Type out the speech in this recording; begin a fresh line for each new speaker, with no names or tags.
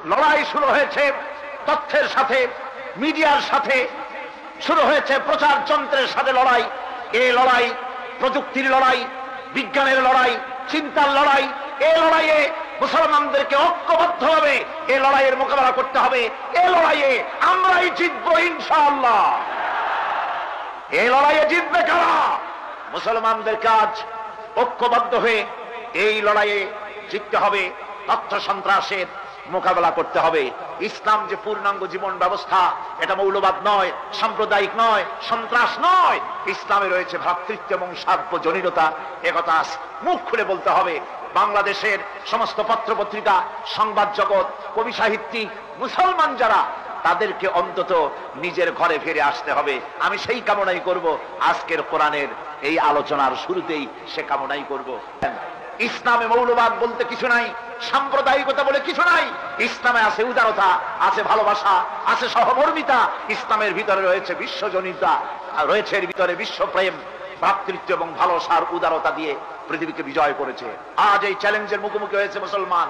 লড়াই শুরু হয়েছে তথ্যের সাথে, মিডিয়ার সাথে, শুরু হয়েছে প্রচার যন্ত্রের সাথে লড়াই। এই লড়াই প্রযুক্তির লড়াই, বিজ্ঞানের লড়াই, চিন্তার লড়াই। এই লড়াইয়ে মুসলমানদেরকে ঐক্যবদ্ধভাবে এই লড়াইয়ের মোকাবেলা করতে হবে। এই লড়াইয়ে আমরাই জিতবো ইনশাআল্লাহ। এই লড়াইয়ে জিতবে কারা? মুসলমানদের কাজ ঐক্যবদ্ধ হয়ে এই লড়াইয়ে জিততে হবে। তথ্য সন্ত্রাসের মোকাবেলা করতে হবে। ইসলাম যে পূর্ণাঙ্গ জীবন ব্যবস্থা, এটা মৌলবাদ নয়, সাম্প্রদায়িক নয়, সন্ত্রাস নয়। ইসলামে রয়েছে ভ্রাতৃত্ব এবং সার্বজনীনতা। একথা মুখ খুলে বলতে হবে। বাংলাদেশের সমস্ত পত্রপত্রিকা, সংবাদ জগৎ, কবি সাহিত্যিক, মুসলমান যারা, তাদেরকে অন্তত নিজের ঘরে ফিরে আসতে হবে। আমি সেই কামনাই করব। আজকের কোরআনের এই আলোচনার শুরুতেই সে কামনাই করব। ইসলামে মৌলবাদ বলতে কিছু নাই, সাম্প্রদায়িকতা বলে কিছু নাই। ইসলামে আছে উদারতা, আছে ভালোবাসা, আছে সহমর্মিতা। ইসলামের ভিতরে রয়েছে বিশ্বজনীনতা, রয়েছে এর ভিতরে বিশ্বপ্রেম, ভ্রাতৃত্ব এবং ভালোবাসার উদারতা দিয়ে পৃথিবীকে বিজয় করেছে। আজ এই চ্যালেঞ্জের মুখোমুখি হয়েছে মুসলমান।